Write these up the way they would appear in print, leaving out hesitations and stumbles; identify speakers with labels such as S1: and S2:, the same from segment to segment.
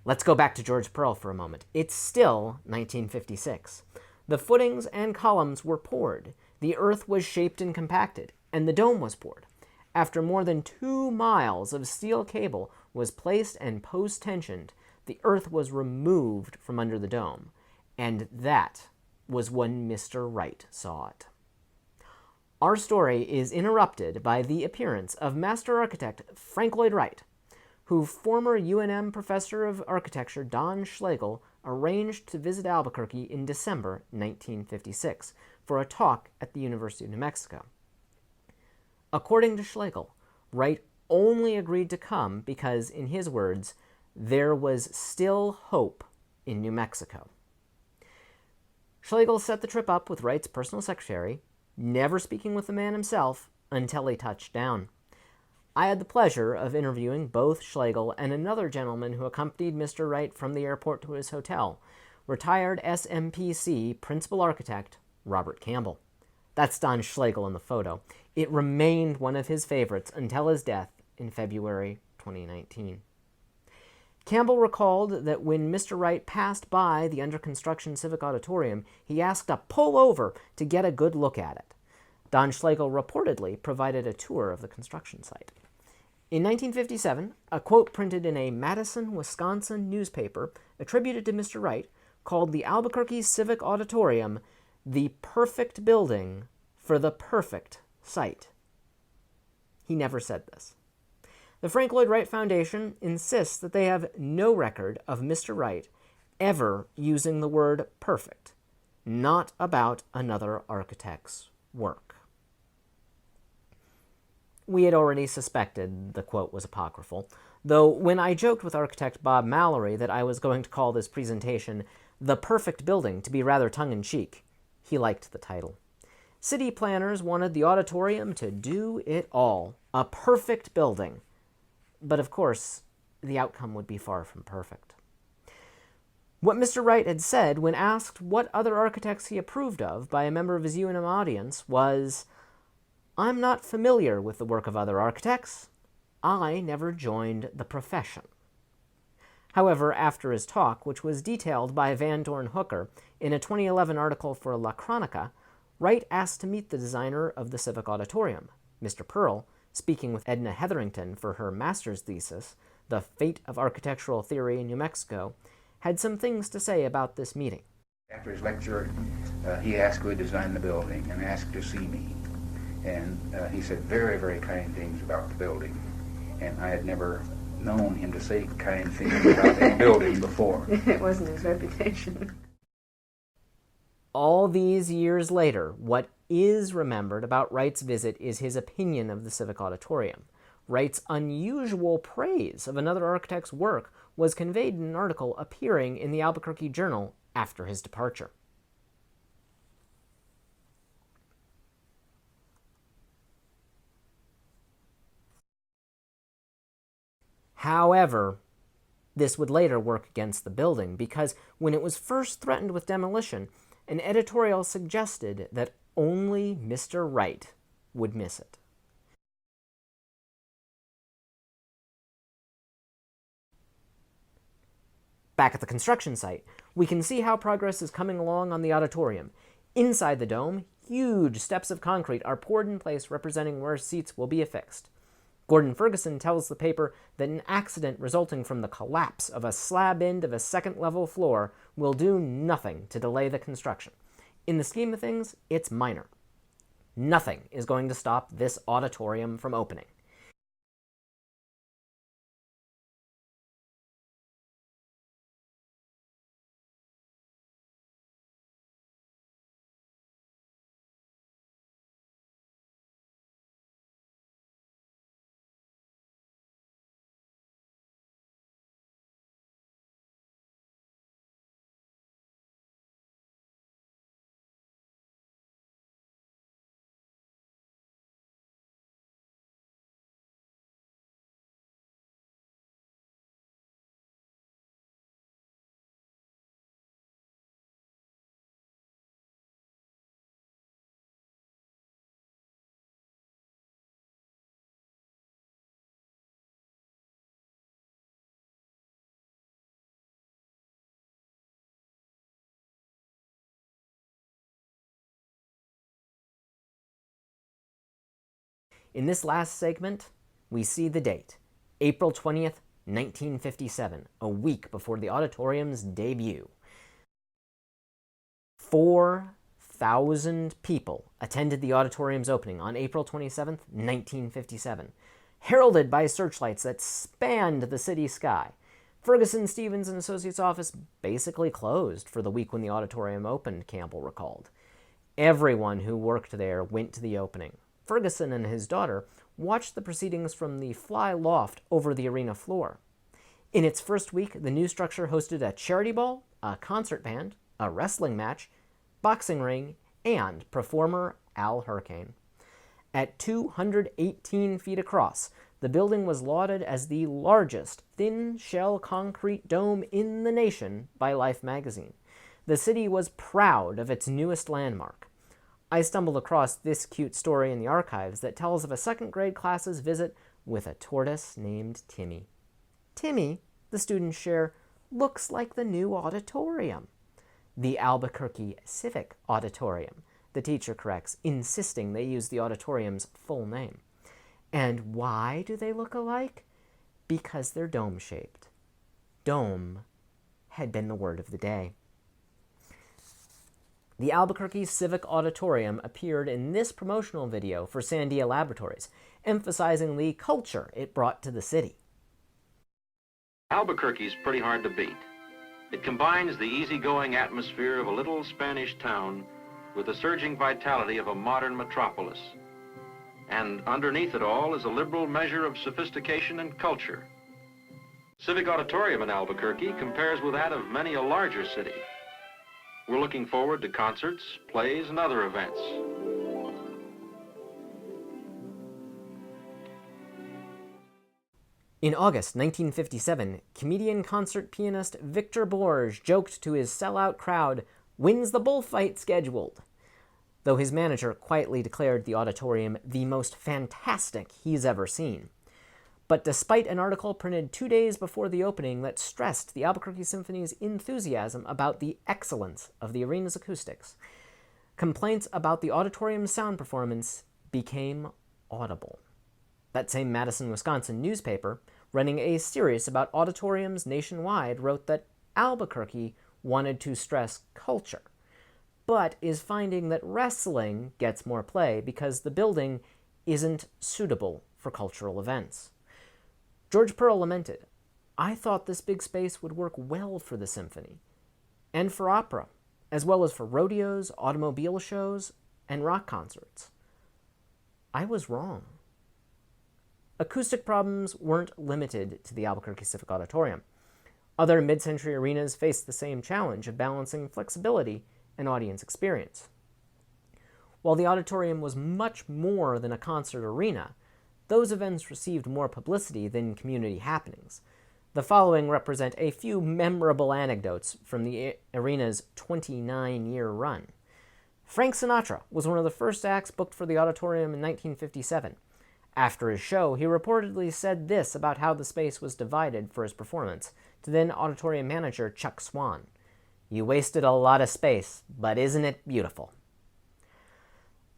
S1: Let's go back to George Pearl for a moment. It's still 1956. The footings and columns were poured, the earth was shaped and compacted, and the dome was poured. After more than 2 miles of steel cable was placed and post-tensioned, the earth was removed from under the dome. And that was when Mr. Wright saw it. Our story is interrupted by the appearance of master architect Frank Lloyd Wright, who former UNM professor of architecture Don Schlegel arranged to visit Albuquerque in December 1956 for a talk at the University of New Mexico. According to Schlegel, Wright only agreed to come because, in his words, there was still hope in New Mexico. Schlegel set the trip up with Wright's personal secretary, never speaking with the man himself until he touched down. I had the pleasure of interviewing both Schlegel and another gentleman who accompanied Mr. Wright from the airport to his hotel, retired SMPC principal architect Robert Campbell. That's Don Schlegel in the photo. It remained one of his favorites until his death in February 2019. Campbell recalled that when Mr. Wright passed by the under-construction Civic Auditorium, he asked to pull over to get a good look at it. Don Schlegel reportedly provided a tour of the construction site. In 1957, a quote printed in a Madison, Wisconsin newspaper attributed to Mr. Wright called the Albuquerque Civic Auditorium the perfect building for the perfect site. He never said this. The Frank Lloyd Wright Foundation insists that they have no record of Mr. Wright ever using the word perfect, not about another architect's work. We had already suspected the quote was apocryphal, though when I joked with architect Bob Mallory that I was going to call this presentation The Perfect Building to be rather tongue-in-cheek, he liked the title. City planners wanted the auditorium to do it all, a perfect building. But of course, the outcome would be far from perfect. What Mr. Wright had said when asked what other architects he approved of by a member of his UNM audience was, "I'm not familiar with the work of other architects. I never joined the profession." However, after his talk, which was detailed by Van Dorn Hooker in a 2011 article for La Cronica, Wright asked to meet the designer of the Civic Auditorium. Mr. Pearl, speaking with Edna Hetherington for her master's thesis, The Fate of Architectural Theory in New Mexico, had some things to say about this meeting.
S2: After his lecture, he asked who had designed the building and asked to see me. And he said very, very kind things about the building. And I had never known him to say kind things about a building before.
S3: It wasn't his reputation.
S1: All these years later, what is remembered about Wright's visit is his opinion of the Civic Auditorium. Wright's unusual praise of another architect's work was conveyed in an article appearing in the Albuquerque Journal after his departure. However, this would later work against the building because when it was first threatened with demolition, an editorial suggested that only Mr. Wright would miss it. Back at the construction site, we can see how progress is coming along on the auditorium. Inside the dome, huge steps of concrete are poured in place representing where seats will be affixed. Gordon Ferguson tells the paper that an accident resulting from the collapse of a slab end of a second-level floor will do nothing to delay the construction. In the scheme of things, it's minor. Nothing is going to stop this auditorium from opening. In this last segment, we see the date, April 20th, 1957, a week before the auditorium's debut. 4,000 people attended the auditorium's opening on April 27th, 1957, heralded by searchlights that spanned the city sky. Ferguson, Stevens, and Associates' office basically closed for the week when the auditorium opened, Campbell recalled. Everyone who worked there went to the opening. Ferguson and his daughter watched the proceedings from the fly loft over the arena floor. In its first week, the new structure hosted a charity ball, a concert band, a wrestling match, boxing ring, and performer Al Hurricane. At 218 feet across, the building was lauded as the largest thin-shell concrete dome in the nation by Life magazine. The city was proud of its newest landmark. I stumbled across this cute story in the archives that tells of a second-grade class's visit with a tortoise named Timmy. Timmy, the students share, looks like the new auditorium. The Albuquerque Civic Auditorium, the teacher corrects, insisting they use the auditorium's full name. And why do they look alike? Because they're dome-shaped. Dome had been the word of the day. The Albuquerque Civic Auditorium appeared in this promotional video for Sandia Laboratories, emphasizing the culture it brought to the city.
S4: Albuquerque's pretty hard to beat. It combines the easygoing atmosphere of a little Spanish town with the surging vitality of a modern metropolis. And underneath it all is a liberal measure of sophistication and culture. Civic Auditorium in Albuquerque compares with that of many a larger city. We're looking forward to concerts, plays, and other events.
S1: In August 1957, comedian concert pianist Victor Borge joked to his sellout crowd, "When's the bullfight scheduled?" Though his manager quietly declared the auditorium the most fantastic he's ever seen. But despite an article printed 2 days before the opening that stressed the Albuquerque Symphony's enthusiasm about the excellence of the arena's acoustics, complaints about the auditorium's sound performance became audible. That same Madison, Wisconsin newspaper, running a series about auditoriums nationwide, wrote that Albuquerque wanted to stress culture, but is finding that wrestling gets more play because the building isn't suitable for cultural events. George Pearl lamented, "I thought this big space would work well for the symphony, and for opera, as well as for rodeos, automobile shows, and rock concerts. I was wrong." Acoustic problems weren't limited to the Albuquerque Civic Auditorium. Other mid-century arenas faced the same challenge of balancing flexibility and audience experience. While the auditorium was much more than a concert arena, those events received more publicity than community happenings. The following represent a few memorable anecdotes from the arena's 29-year run. Frank Sinatra was one of the first acts booked for the auditorium in 1957. After his show, he reportedly said this about how the space was divided for his performance to then auditorium manager Chuck Swan: "You wasted a lot of space, but isn't it beautiful?"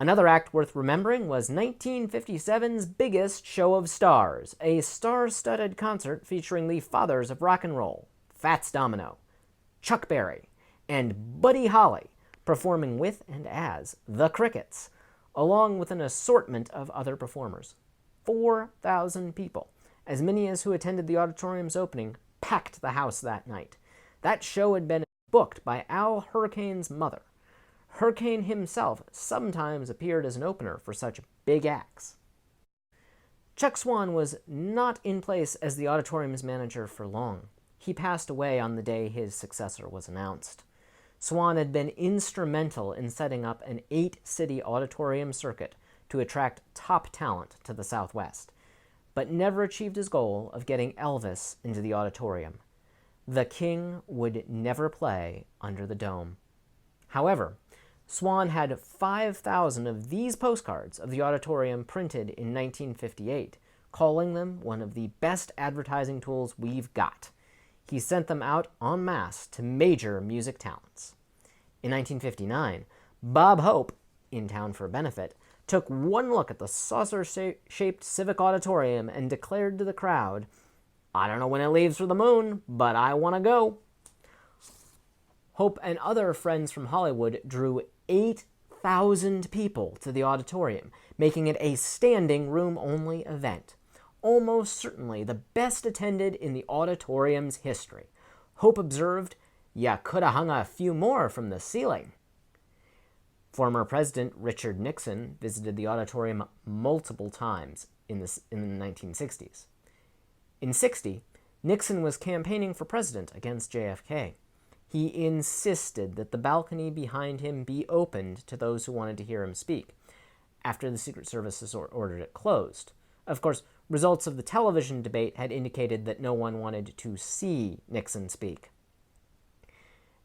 S1: Another act worth remembering was 1957's biggest show of stars, a star-studded concert featuring the fathers of rock and roll, Fats Domino, Chuck Berry, and Buddy Holly, performing with and as the Crickets, along with an assortment of other performers. 4,000 people, as many as who attended the auditorium's opening, packed the house that night. That show had been booked by Al Hurricane's mother. Hurricane himself sometimes appeared as an opener for such big acts. Chuck Swan was not in place as the auditorium's manager for long. He passed away on the day his successor was announced. Swan had been instrumental in setting up an 8-city auditorium circuit to attract top talent to the Southwest, but never achieved his goal of getting Elvis into the auditorium. The King would never play under the dome. However, Swan had 5,000 of these postcards of the auditorium printed in 1958, calling them one of the best advertising tools we've got. He sent them out en masse to major music talents. In 1959, Bob Hope, in town for a benefit, took one look at the saucer-shaped Civic Auditorium and declared to the crowd, "I don't know when it leaves for the moon, but I want to go." Hope and other friends from Hollywood drew 8,000 people to the auditorium, making it a standing room-only event. Almost certainly the best attended in the auditorium's history. Hope observed, "Ya coulda hung a few more from the ceiling." Former President Richard Nixon visited the auditorium multiple times in the 1960s. In '60, Nixon was campaigning for president against JFK. He insisted that the balcony behind him be opened to those who wanted to hear him speak, after the Secret Service ordered it closed. Of course, results of the television debate had indicated that no one wanted to see Nixon speak.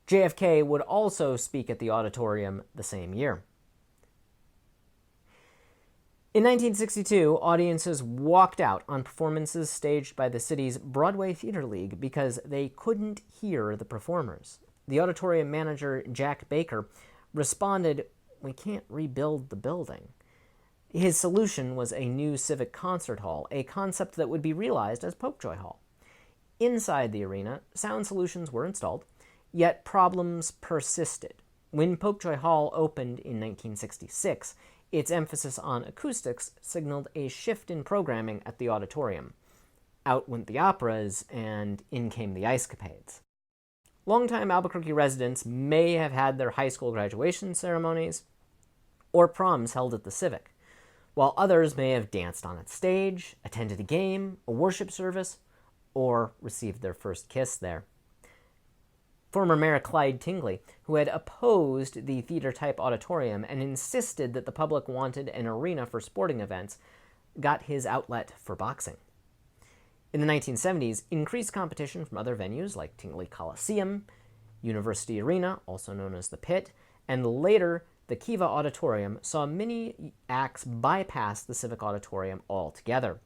S1: JFK would also speak at the auditorium the same year. In 1962, audiences walked out on performances staged by the city's Broadway Theater League because they couldn't hear the performers. The auditorium manager, Jack Baker, responded, "We can't rebuild the building." His solution was a new civic concert hall, a concept that would be realized as Popejoy Hall. Inside the arena, sound solutions were installed, yet problems persisted. When Popejoy Hall opened in 1966, its emphasis on acoustics signaled a shift in programming at the auditorium. Out went the operas, and in came the ice capades. Longtime Albuquerque residents may have had their high school graduation ceremonies or proms held at the Civic, while others may have danced on its stage, attended a game, a worship service, or received their first kiss there. Former Mayor Clyde Tingley, who had opposed the theater-type auditorium and insisted that the public wanted an arena for sporting events, got his outlet for boxing. In the 1970s, increased competition from other venues like Tingley Coliseum, University Arena, also known as the Pit, and later the Kiva Auditorium saw many acts bypass the Civic Auditorium altogether.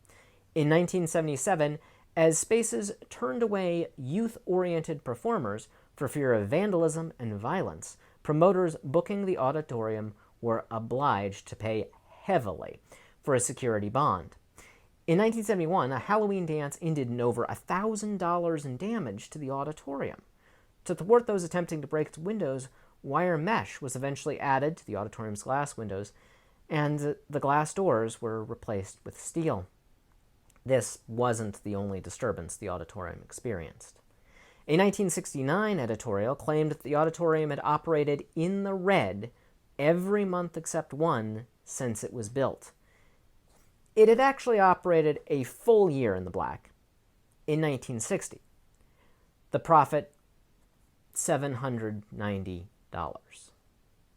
S1: In 1977, as spaces turned away youth-oriented performers for fear of vandalism and violence, promoters booking the auditorium were obliged to pay heavily for a security bond. In 1971, a Halloween dance ended in over $1,000 in damage to the auditorium. To thwart those attempting to break its windows, wire mesh was eventually added to the auditorium's glass windows, and the glass doors were replaced with steel. This wasn't the only disturbance the auditorium experienced. A 1969 editorial claimed that the auditorium had operated in the red every month except one since it was built. It had actually operated a full year in the black in 1960. The profit, $790.